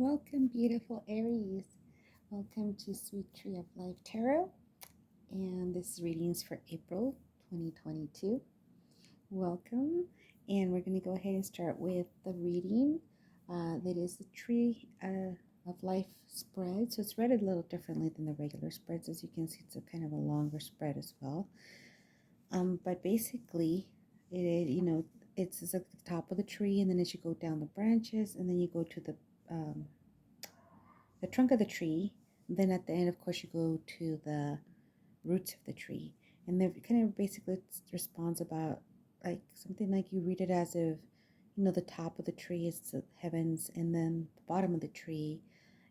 Welcome, beautiful Aries. Welcome to Sweet Tree of Life Tarot. And this reading is for April 2022. Welcome. And we're going to go ahead and start with the reading. That is the Tree of Life spread. So it's read a little differently than the regular spreads. As you can see, it's a kind of a longer spread as well. But basically, it's at the top of the tree, and then as you go down the branches, and then you go to the trunk of the tree. Then at the end, of course, you go to the roots of the tree. And they're kind of basically responds about like something like you read it as if, the top of the tree is the heavens, and then the bottom of the tree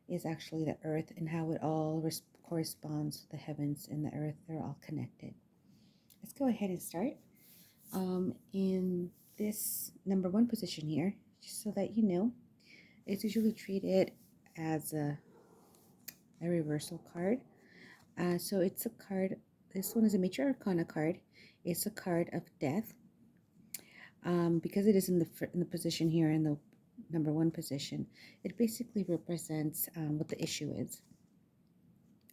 is actually the earth, and how it all corresponds to the heavens and the earth. They're all connected. Let's go ahead and start. In this number one position here, just so that you know, it's usually treated as a reversal card. So it's a card, this one is a Major Arcana card. It's a card of death. Because it is in the position here, in the number one position, it basically represents what the issue is.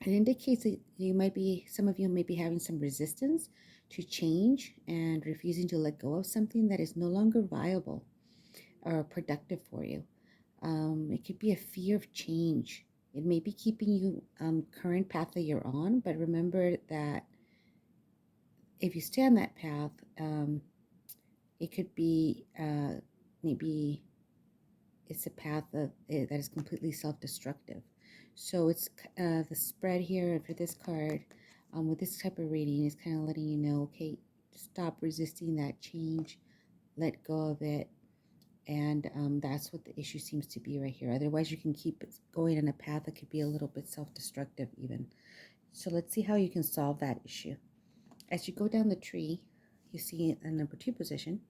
It indicates that some of you may be having some resistance to change and refusing to let go of something that is no longer viable or productive for you. It could be a fear of change. It may be keeping you current path that you're on, but remember that if you stay on that path, it could be maybe it's a path that is completely self-destructive. So it's the spread here for this card with this type of reading is kind of letting you know, okay, stop resisting that change, let go of it. And that's what the issue seems to be right here. Otherwise, you can keep going in a path that could be a little bit self-destructive even. So let's see how you can solve that issue. As you go down the tree, you see a number two position,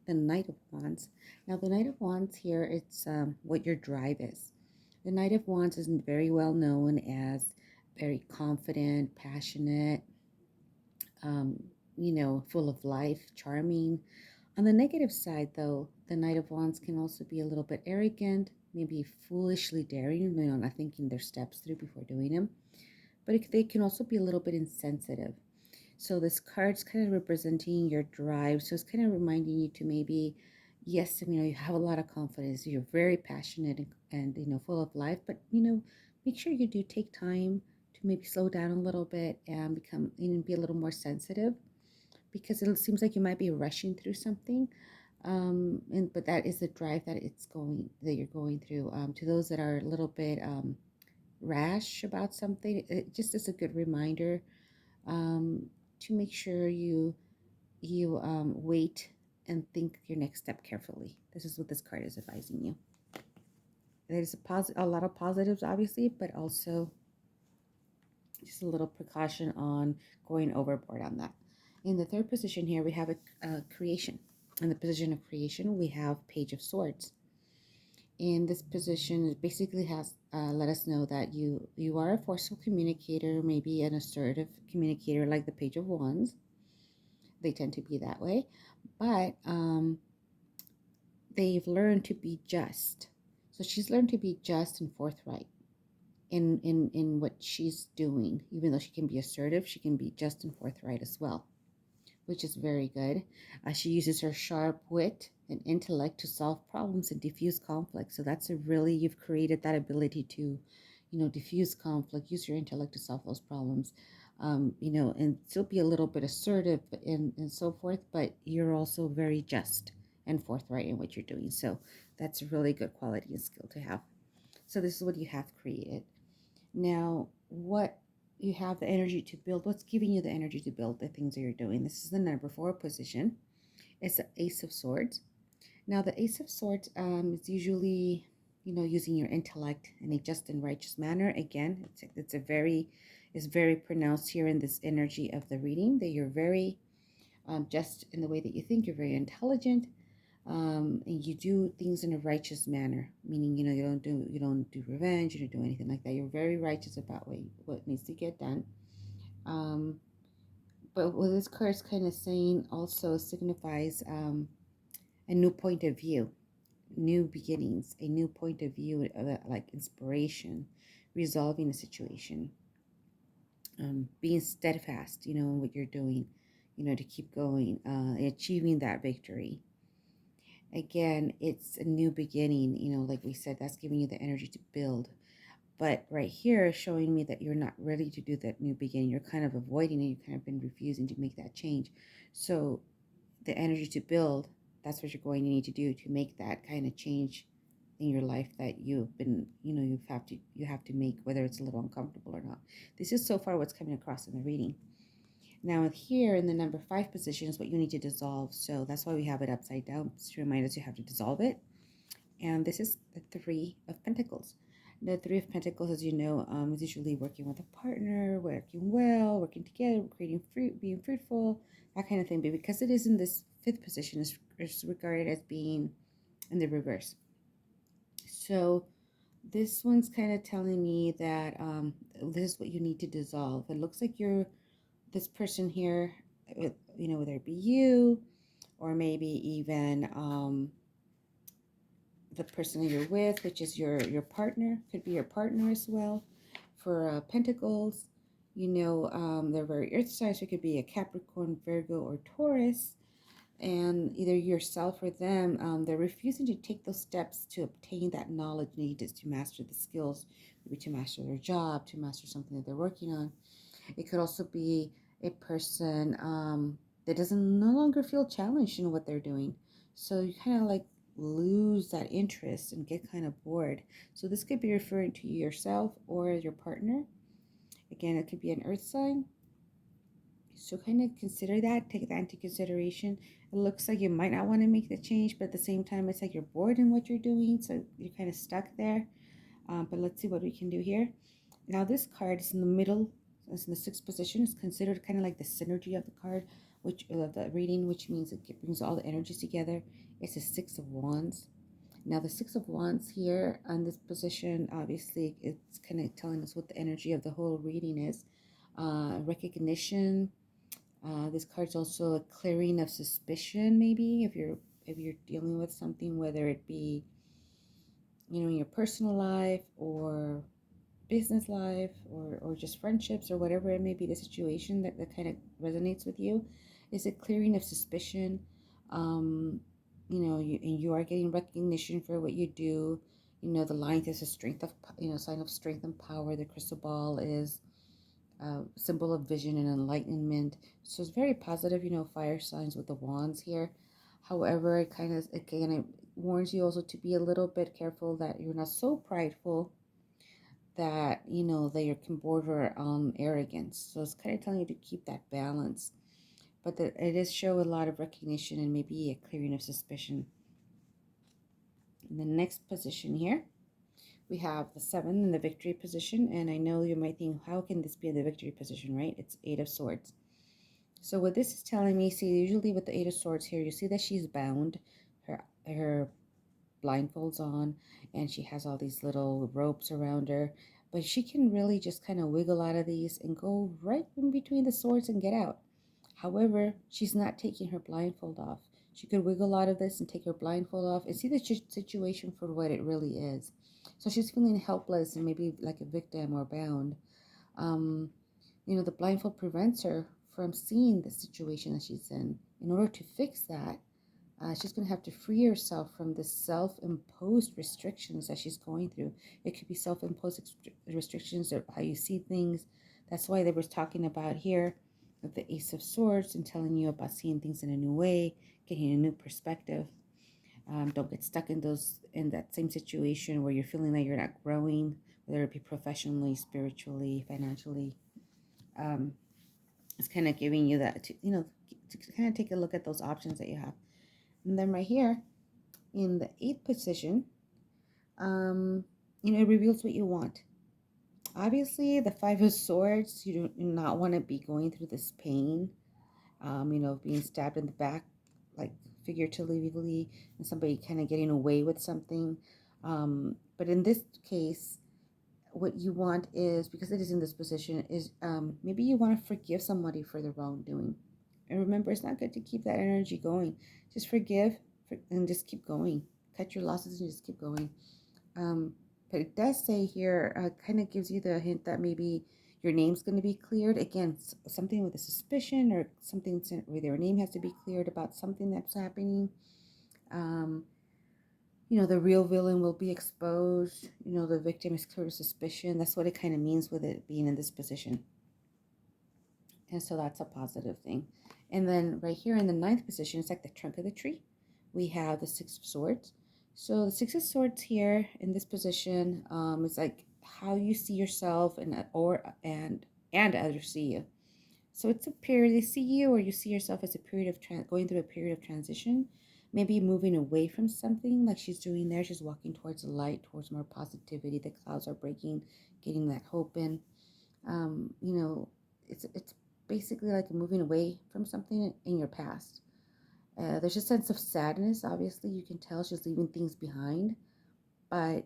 the Knight of Wands. Now, the Knight of Wands here, it's what your drive is. The Knight of Wands is very well known as very confident, passionate, full of life, charming. On the negative side, though, the Knight of Wands can also be a little bit arrogant, maybe foolishly daring, not thinking their steps through before doing them. But they can also be a little bit insensitive. So this card's kind of representing your drive. So it's kind of reminding you to maybe, yes, you have a lot of confidence. You're very passionate and full of life. But, make sure you do take time to maybe slow down a little bit and be a little more sensitive, because it seems like you might be rushing through something. But that is the drive that you're going through. To those that are a little bit rash about something, it just is a good reminder to make sure you wait and think your next step carefully. This is what this card is advising you. There's a lot of positives, obviously, but also just a little precaution on going overboard on that. In the third position here, we have a creation. In the position of creation, we have Page of Swords. In this position, it basically has let us know that you are a forceful communicator, maybe an assertive communicator like the Page of Wands. They tend to be that way. But they've learned to be just. So she's learned to be just and forthright in what she's doing. Even though she can be assertive, she can be just and forthright as well, which is very good. She uses her sharp wit and intellect to solve problems and diffuse conflict. So that's you've created that ability to, diffuse conflict, use your intellect to solve those problems, and still be a little bit assertive and so forth, but you're also very just and forthright in what you're doing. So that's a really good quality and skill to have. So this is what you have created. Now, what you have the energy to build, what's giving you the energy to build the things that you're doing? This is the number 4 position. It's the Ace of Swords. Now, the Ace of Swords is usually, using your intellect in a just and righteous manner. Again, it's very pronounced here in this energy of the reading, that you're very just in the way that you think. You're very intelligent, and you do things in a righteous manner, meaning you don't do revenge, you don't do anything like that. You're very righteous about what needs to get done. But what this card's kind of saying also signifies a new point of view. new beginnings, a new point of view, like inspiration, resolving a situation, being steadfast, in what you're doing, to keep going, achieving that victory. Again, it's a new beginning, like we said, that's giving you the energy to build. But right here is showing me that you're not ready to do that new beginning. You're kind of avoiding it. You've kind of been refusing to make that change. So the energy to build, that's what you're going to need to do to make that kind of change in your life that you've been, you have to make, whether it's a little uncomfortable or not. This is so far what's coming across in the reading. Now here in the number 5 position is what you need to dissolve. So that's why we have it upside down, to remind us you have to dissolve it. And this is the 3 of Pentacles. The 3 of Pentacles, as you know, is usually working with a partner, working well, working together, creating fruit, being fruitful, that kind of thing. But because it is in this 5th position, it's regarded as being in the reverse. So this one's kind of telling me that this is what you need to dissolve. It looks like this person here, whether it be you or maybe even the person you're with, which is your partner, could be your partner as well. For Pentacles, they're very earth signs, so it could be a Capricorn, Virgo, or Taurus. And either yourself or them, they're refusing to take those steps to obtain that knowledge needed to master the skills, maybe to master their job, to master something that they're working on. It could also be a person that doesn't no longer feel challenged in what they're doing. So you kind of like lose that interest and get kind of bored. So this could be referring to yourself or your partner. Again, it could be an earth sign. So kind of consider that, take that into consideration. It looks like you might not want to make the change, but at the same time, it's like you're bored in what you're doing. So you're kind of stuck there. But let's see what we can do here. Now this card is in the middle, it's in the 6th position. It's considered kind of like the synergy of the card, which the reading, which means it brings all the energies together. It's a 6 of Wands. Now the 6 of Wands here on this position, obviously, it's kind of telling us what the energy of the whole reading is. Recognition. This card's also a clearing of suspicion. Maybe if you're dealing with something, whether it be in your personal life or business life or just friendships or whatever it may be, the situation that kind of resonates with you, is a clearing of suspicion. You are getting recognition for what you do. The lion is a strength of, sign of strength and power. The crystal ball is a symbol of vision and enlightenment. So it's very positive, fire signs with the wands here. However, it kind of, again, it warns you also to be a little bit careful that you're not so prideful that that you can border on arrogance. So it's kind of telling you to keep that balance, but that it does show a lot of recognition and maybe a clearing of suspicion. In the next position here, we have the 7 in the victory position, and I know you might think, how can this be in the victory position, right? It's 8 of Swords. So what this is telling me, see, usually with the 8 of Swords here, you see that she's bound, her blindfolds on, and she has all these little ropes around her, but she can really just kind of wiggle out of these and go right in between the swords and get out. However, she's not taking her blindfold off. She could wiggle out of this and take her blindfold off and see the situation for what it really is. So she's feeling helpless and maybe like a victim or bound. The blindfold prevents her from seeing the situation that she's in. In order to fix that, she's going to have to free herself from the self-imposed restrictions that she's going through. It could be self-imposed restrictions of how you see things. That's why they were talking about here with the Ace of Swords and telling you about seeing things in a new way, getting a new perspective. Don't get stuck in that same situation where you're feeling like you're not growing, whether it be professionally, spiritually, financially. It's kind of giving you that to kind of take a look at those options that you have. And then right here in the 8th position, it reveals what you want. Obviously, the 5 of Swords, you do not want to be going through this pain, being stabbed in the back, like figuratively, and somebody kind of getting away with something. But in this case, what you want is, because it is in this position, is maybe you want to forgive somebody for the wrongdoing. And remember, it's not good to keep that energy going. Just forgive and just keep going. cut your losses and just keep going. But it does say here, kind of gives you the hint that maybe your name's going to be cleared. Again, something with a suspicion or something where your name has to be cleared about something that's happening. Um, the real villain will be exposed. The victim is cleared of suspicion. That's what it kind of means with it being in this position. And so that's a positive thing. And then right here in the ninth position, it's like the trunk of the tree. We have the Six of Swords. So the Six of Swords here in this position is like how you see yourself and others see you. So it's a period they see you, or you see yourself as a period of going through a period of transition, maybe moving away from something like she's doing there. She's walking towards the light, towards more positivity. The clouds are breaking, getting that hope in. Um, you know, it's basically like moving away from something in your past. There's a sense of sadness. Obviously, you can tell she's leaving things behind, but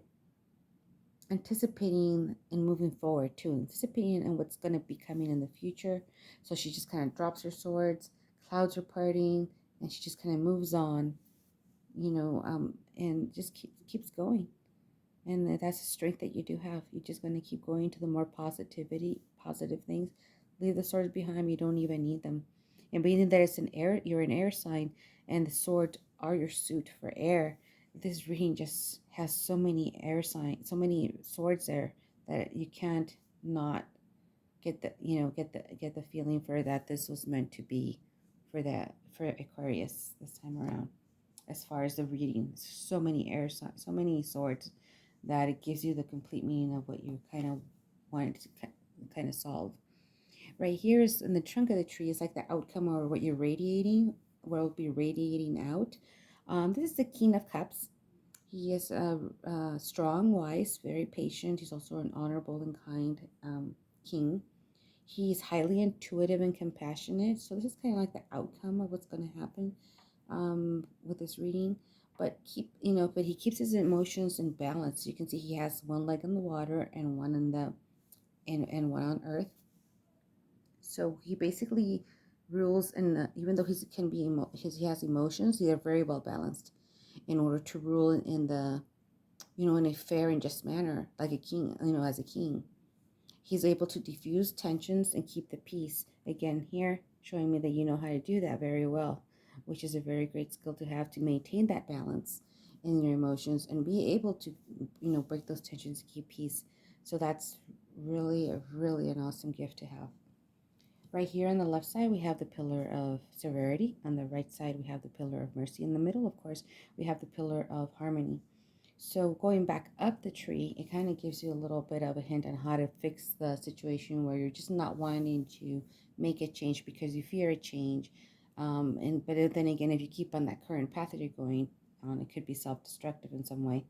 anticipating and moving forward too, anticipating and what's going to be coming in the future. So she just kind of drops her swords, clouds are parting, and she just kind of moves on, and just keeps going. And that's a strength that you do have. You're just going to keep going to the more positive things. Leave the swords behind. You don't even need them. And being that you're an air sign, and the swords are your suit for air. This reading just has so many air signs, so many swords there that you can't not get the feeling for that this was meant to be for Aquarius this time around. As far as the reading, so many air signs, so many swords, that it gives you the complete meaning of what you kind of wanted to kind of solve. Right here is in the trunk of the tree is like the outcome or what you're radiating, what will be radiating out. This is the King of Cups. He is strong, wise, very patient. He's also an honorable and kind king. He's highly intuitive and compassionate. So this is kind of like the outcome of what's going to happen with this reading. But he keeps his emotions in balance. You can see he has one leg in the water and one and one on earth. So he basically rules, and even though he has emotions, they are very well balanced in order to rule in in a fair and just manner, like a king. As a king, he's able to diffuse tensions and keep the peace. Again, here showing me that you know how to do that very well, which is a very great skill to have, to maintain that balance in your emotions and be able to break those tensions and keep peace. So that's really an awesome gift to have. Right here on the left side, we have the pillar of severity. On the right side, we have the pillar of mercy. In the middle, of course, we have the pillar of harmony. So going back up the tree, it kind of gives you a little bit of a hint on how to fix the situation where you're just not wanting to make a change because you fear a change. But then again, if you keep on that current path that you're going on, it could be self-destructive in some way.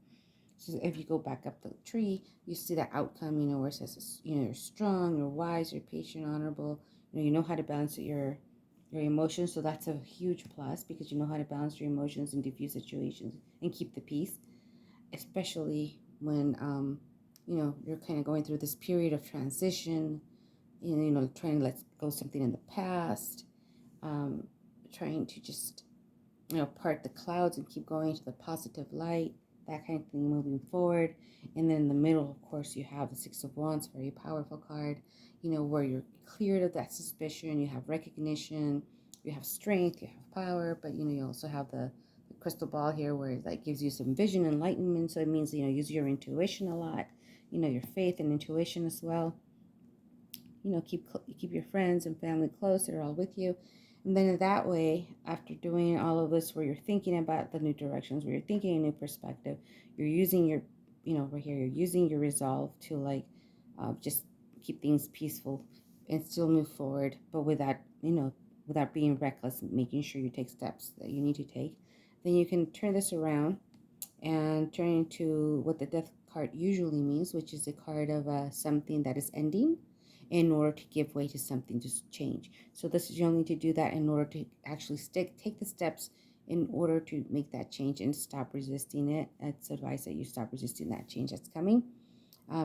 So if you go back up the tree, you see the outcome, where it says, you're strong, you're wise, you're patient, honorable, you know how to balance your emotions. So that's a huge plus, because you know how to balance your emotions and diffuse situations and keep the peace, especially when you're kind of going through this period of transition, trying to let go something in the past, trying to just part the clouds and keep going to the positive light, that kind of thing, moving forward. And then in the middle, of course, you have the Six of Wands, very powerful card, where you're cleared of that suspicion, you have recognition, you have strength, you have power, but you also have the crystal ball here, where that gives you some vision, enlightenment. So it means use your intuition a lot, your faith and intuition as well. Keep your friends and family close, they're all with you. And then that way, after doing all of this, where you're thinking about the new directions, where you're thinking a new perspective, you're using your right here, you're using your resolve to just keep things peaceful and still move forward, but without being reckless, making sure you take steps that you need to take. Then you can turn this around and turn into what the death card usually means, which is a card of something that is ending in order to give way to something to change. So this is, you'll need to do that in order to actually take the steps in order to make that change and stop resisting it. It's advised that you stop resisting that change that's coming,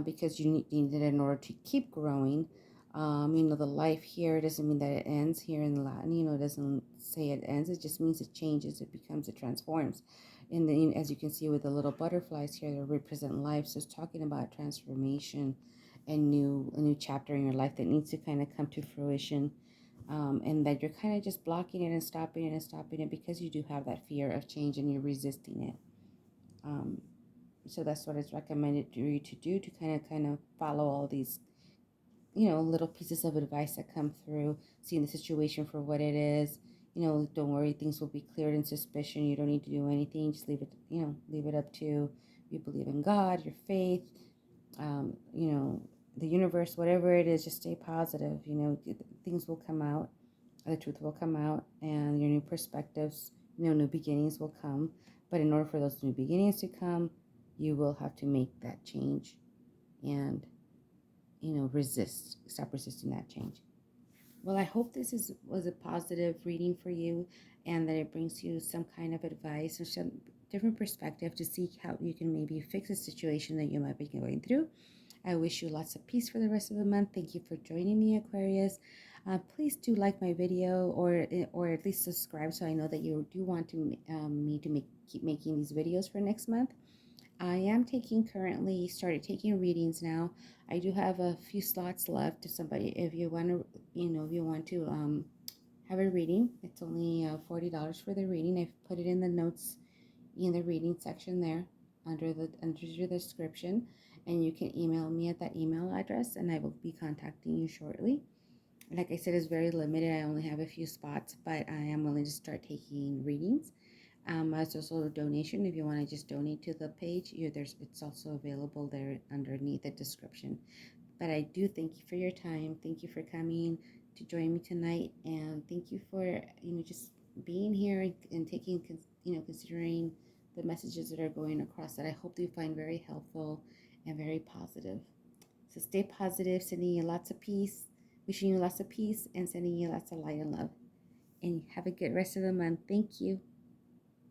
because you need it in order to keep growing. The life here doesn't mean that it ends here in Latin. It doesn't say it ends. It just means it changes, it becomes, it transforms. And then, as you can see with the little butterflies here, they represent life. So it's talking about transformation and a new chapter in your life that needs to kind of come to fruition. And that you're kind of just blocking it and stopping it because you do have that fear of change and you're resisting it. So that's what it's recommended for you to do, to kind of follow all these, little pieces of advice that come through, seeing the situation for what it is. Don't worry, things will be cleared in suspicion. You don't need to do anything. Just leave it up to you. Believe in God, your faith, the universe, whatever it is. Just stay positive. Things will come out, the truth will come out, and your new perspectives, new beginnings will come. But in order for those new beginnings to come, you will have to make that change and stop resisting that change. Well, I hope was a positive reading for you, and that it brings you some kind of advice or some different perspective to see how you can maybe fix a situation that you might be going through. I wish you lots of peace for the rest of the month. Thank you for joining me, Aquarius. Please do like my video, or at least subscribe, so I know that you do want to keep making these videos for next month. I am started taking readings now. I do have a few slots left. If you want to, have a reading, it's only $40 for the reading. I've put it in the notes in the reading section there under the description, and you can email me at that email address, and I will be contacting you shortly. Like I said, it's very limited. I only have a few spots, but I am willing to start taking readings. There's also a donation if you want to just donate to the page. It's also available there underneath the description. But I do thank you for your time. Thank you for coming to join me tonight, and thank you for just being here and taking considering the messages that are going across, that I hope you find very helpful and very positive. So stay positive, sending you lots of peace, wishing you lots of peace, and sending you lots of light and love. And have a good rest of the month. Thank you.